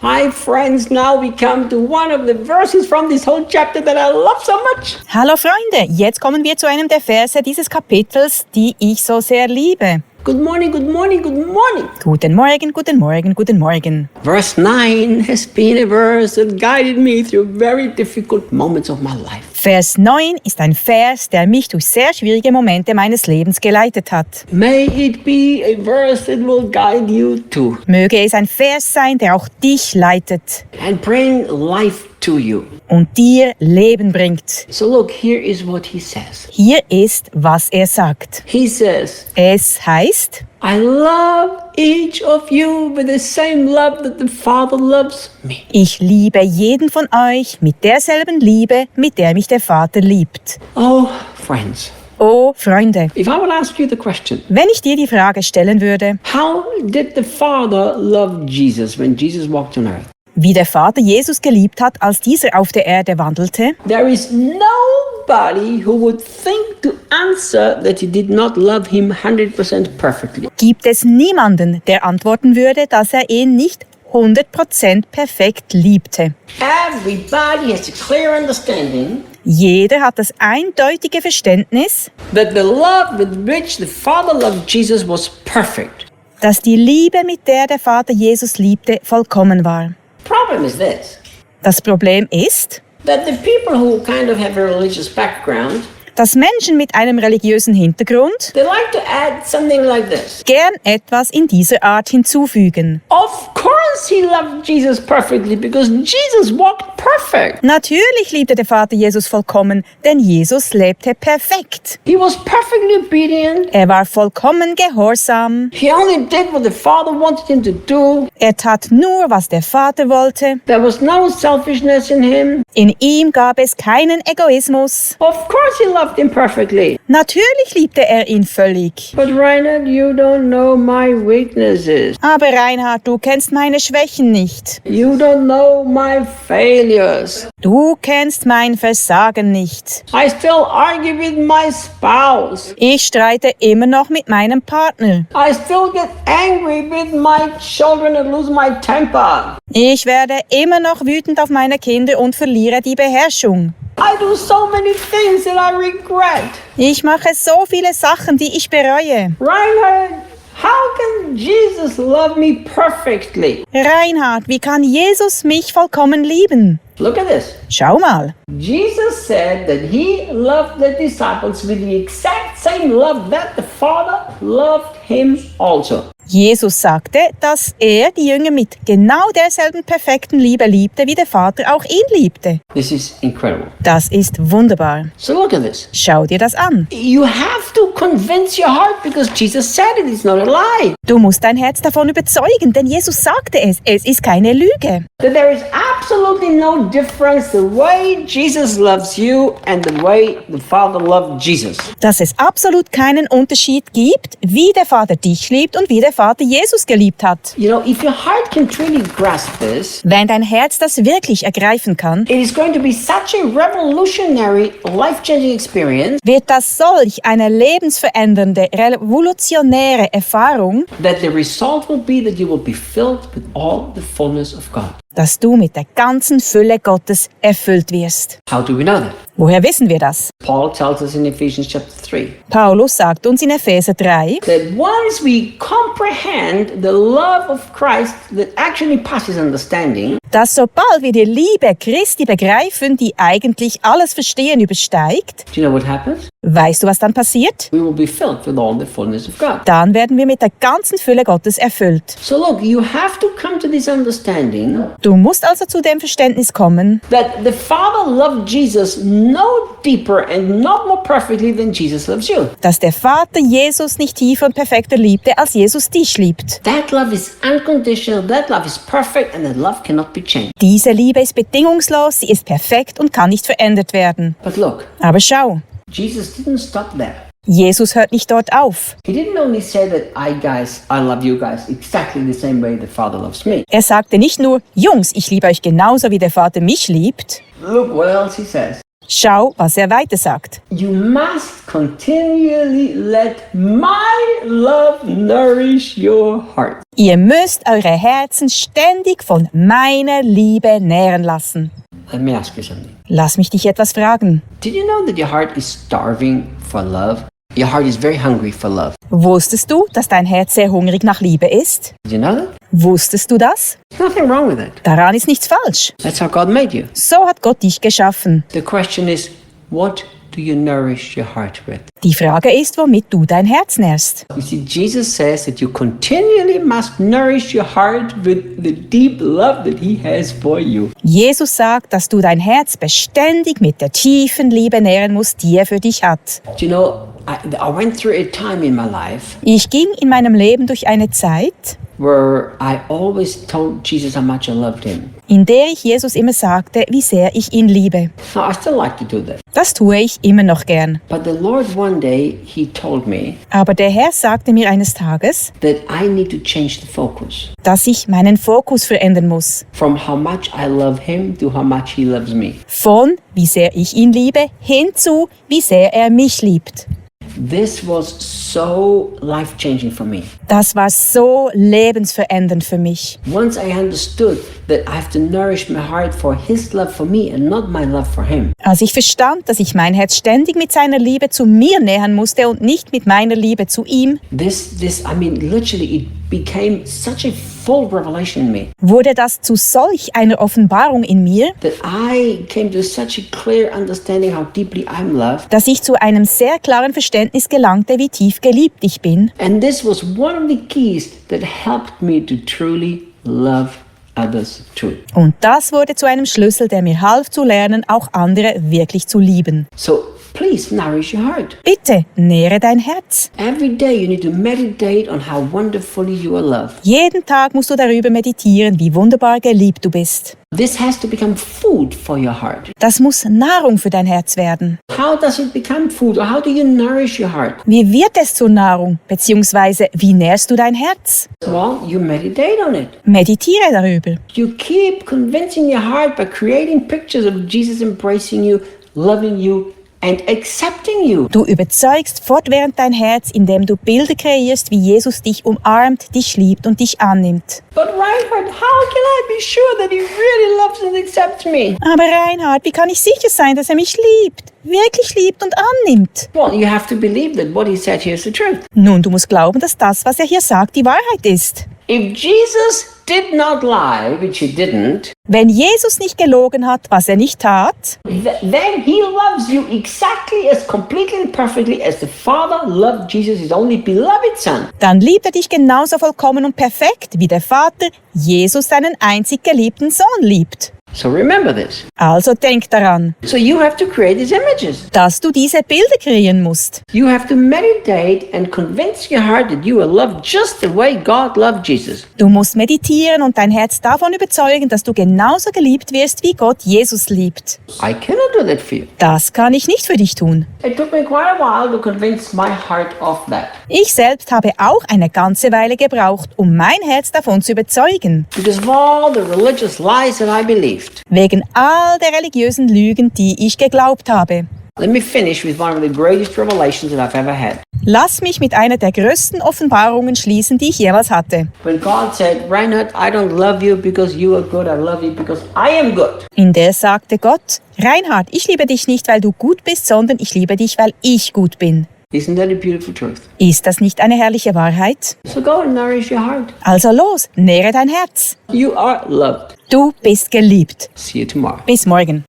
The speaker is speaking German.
Hi friends, now we come to one of the verses from this whole chapter that I love so much. Hallo Freunde, jetzt kommen wir zu einem der Verse dieses Kapitels, die ich so sehr liebe. Good morning, good morning, good morning. Guten Morgen, guten Morgen, guten Morgen. Verse 9 has been a verse that guided me through very difficult moments of my life. Vers 9 ist ein Vers, der mich durch sehr schwierige Momente meines Lebens geleitet hat. May it be a verse that will guide you too. Möge es ein Vers sein, der auch dich leitet And bring life to you. und dir Leben bringt. So look, here is what he says. Hier ist, was er sagt. He says, Es heißt, I love each of you with the same love that the Father loves me. ich liebe jeden von euch mit derselben Liebe, mit der mich der Vater liebt. Oh, friends, Oh, Freunde, if I would ask you the question, wenn ich dir die Frage stellen würde, how did the Father love Jesus when Jesus walked on earth? wie der Vater Jesus geliebt hat, als dieser auf der Erde wandelte, There is nobody who would think to answer that he did not love him 100% perfectly. gibt es niemanden, der antworten würde, dass er ihn nicht 100% perfekt liebte. Everybody has a clear understanding Jeder hat das eindeutige Verständnis, that the love with which the Father loved Jesus was perfect. dass die Liebe, mit der der Vater Jesus liebte, vollkommen war. Problem is this, Das Problem ist, that the people who kind of have a religious background, dass Menschen mit einem religiösen Hintergrund they like to add something like this. gern etwas in dieser Art hinzufügen. Of course he loved Jesus perfectly because Jesus walked perfect. Natürlich liebte der Vater Jesus vollkommen, denn Jesus lebte perfekt. He was perfectly obedient. Er war vollkommen gehorsam. He only did what the Father wanted him to do. Er tat nur, was der Vater wollte. There was no selfishness in him. In ihm gab es keinen Egoismus. Of course he loved him perfectly. Natürlich liebte er ihn völlig. But Reinhard, you don't know my weaknesses. Aber Reinhard, du kennst meine Schwächen nicht. You don't know my failures. Du kennst mein Versagen nicht. I still argue with my spouse. Ich streite immer noch mit meinem Partner. I still get angry with my children and lose my temper. Ich werde immer noch wütend auf meine Kinder und verliere die Beherrschung. I do so many things that I regret. Ich mache so viele Sachen, die ich bereue. Reinhard, how can Jesus love me perfectly? Reinhard, wie kann Jesus mich vollkommen lieben? Look at this. Schau mal. Jesus said that he loved the disciples with the exact same love that the Father loved him also. Jesus sagte, dass er die Jünger mit genau derselben perfekten Liebe liebte, wie der Vater auch ihn liebte. This is incredible. Das ist wunderbar. So look at this. Schau dir das an. You have to convince your heart because Jesus said it. It's not a lie. Du musst dein Herz davon überzeugen, denn Jesus sagte es. Es ist keine Lüge. That there is absolutely no difference the way Jesus loves you and the way the Father loved Jesus. Dass es absolut keinen Unterschied gibt, wie der Vater dich liebt und wie der Vater Jesus geliebt hat. You know, if your heart can truly grasp this, Wenn dein Herz das wirklich ergreifen kann, it is going to be such a revolutionary, life-changing experience wird das solch eine lebensverändernde, revolutionäre Erfahrung, that the result will be that you will be filled with all the fullness of God. dass du mit der ganzen Fülle Gottes erfüllt wirst. How do we know that? Woher wissen wir das? Paul tells us in Ephesians chapter 3 Paulus sagt uns in Epheser 3, that once we comprehend the love of Christ that actually passes understanding, dass sobald wir die Liebe Christi begreifen, die eigentlich alles Verstehen übersteigt, do you know what happens? weißt du, was dann passiert? We will be filled with all the fullness of God. Dann werden wir mit der ganzen Fülle Gottes erfüllt. So look, you have to come to this understanding Du musst also zu dem Verständnis kommen, that the Father loved Jesus no deeper and not more perfectly than Jesus loves you. dass der Vater Jesus nicht tiefer und perfekter liebte, als Jesus dich liebt. That love is unconditional, that love is perfect, and that love cannot be changed. Diese Liebe ist bedingungslos, sie ist perfekt und kann nicht verändert werden. But look, Aber schau, Jesus didn't stop there. Jesus hört nicht dort auf. He didn't only say that I love you guys exactly the same way the Father loves me. Er sagte nicht nur, Jungs, ich liebe euch genauso, wie der Vater mich liebt. Look what else he says. Schau, was er weiter sagt. You must continually let my love nourish your heart. Ihr müsst eure Herzen ständig von meiner Liebe nähren lassen. Let me ask you something. Lass mich dich etwas fragen. Did you know that your heart is starving for love? Your heart is very hungry for love. Wusstest du, dass dein Herz sehr hungrig nach Liebe ist? Did you know that? Wusstest du das? There's nothing wrong with it. Daran ist nichts falsch. That's how God made you. So hat Gott dich geschaffen. The question is, what do you nourish your heart with? Die Frage ist, womit du dein Herz nährst. You see, Jesus says that you continually must nourish your heart with the deep love that He has for you. Jesus sagt, dass du dein Herz beständig mit der tiefen Liebe nähren musst, die er für dich hat. Do you know, I went through a time in my life Ich ging in meinem Leben durch eine Zeit, where I always told Jesus how much I loved Him. in der ich Jesus immer sagte, wie sehr ich ihn liebe. Now, I still like to do that. Das tue ich immer noch gern. But the Lord one day, He told me Aber der Herr sagte mir eines Tages, that I need to change the focus dass ich meinen Fokus verändern muss. from how much I love Him to how much He loves me. Von wie sehr ich ihn liebe, hin zu wie sehr er mich liebt. This was so life-changing for me. Das war so lebensverändernd für mich. Once I understood that I have to nourish my heart for His love for me and not my love for Him. Als ich verstand, dass ich mein Herz ständig mit seiner Liebe zu mir nähern musste und nicht mit meiner Liebe zu ihm, Literally it became such a full revelation in me wurde das zu solch einer Offenbarung in mir, that I came to such a clear understanding how deeply I'm loved. dass ich zu einem sehr klaren Verständnis gelangte, wie tief geliebt ich bin. And this was one of the keys that helped me to truly love others too. Und das wurde zu einem Schlüssel, der mir half zu lernen, auch andere wirklich zu lieben. So please nourish your heart. Bitte, nähre dein Herz. Every day you need to meditate on how wonderfully you are loved. Jeden Tag musst du darüber meditieren, wie wunderbar geliebt du bist. This has to become food for your heart. Das muss Nahrung für dein Herz werden. How does it become food, or how do you nourish your heart? Wie wird es zur Nahrung? Beziehungsweise, wie nährst du dein Herz? Well, you meditate on it. Meditiere darüber. You keep convincing your heart by creating pictures of Jesus embracing you, loving you, and accepting you. Du überzeugst fortwährend dein Herz, indem du Bilder kreierst, wie Jesus dich umarmt, dich liebt und dich annimmt. But Reinhard, how can I be sure that He really loves and accepts me? Aber Reinhard, wie kann ich sicher sein, dass er mich liebt, wirklich liebt und annimmt? Well, you have to believe that what He said here is the truth. Nun, du musst glauben, dass das, was er hier sagt, die Wahrheit ist. If Jesus did not lie, which He didn't, Wenn Jesus nicht gelogen hat, was er nicht tat, then He loves you exactly as completely and perfectly as the Father loved Jesus, His only beloved Son. dann liebt er dich genauso vollkommen und perfekt, wie der Vater Jesus seinen einzig geliebten Sohn liebt. So remember this. Also denk daran, So you have to create these images. dass du diese Bilder kreieren musst. You have to meditate and convince your heart that you are loved just the way God loved Jesus. Du musst meditieren und dein Herz davon überzeugen, dass du genauso geliebt wirst, wie Gott Jesus liebt. I cannot do that for you. Das kann ich nicht für dich tun. It took me quite a while to convince my heart of that. Ich selbst habe auch eine ganze Weile gebraucht, um mein Herz davon zu überzeugen. Because of all the religious lies that I believed. Wegen all der religiösen Lügen, die ich geglaubt habe. Let me finish with one of the greatest revelations that I've ever had. Lass mich mit einer der größten Offenbarungen schließen, die ich jemals hatte. When God said, Reinhard, I don't love you because you are good, I love you because I am good. In der sagte Gott, Reinhard, ich liebe dich nicht, weil du gut bist, sondern ich liebe dich, weil ich gut bin. Isn't that a beautiful truth? Ist das nicht eine herrliche Wahrheit? So go and nourish your heart. Also los, nähre dein Herz. You are loved. Du bist geliebt. See you tomorrow. Bis morgen.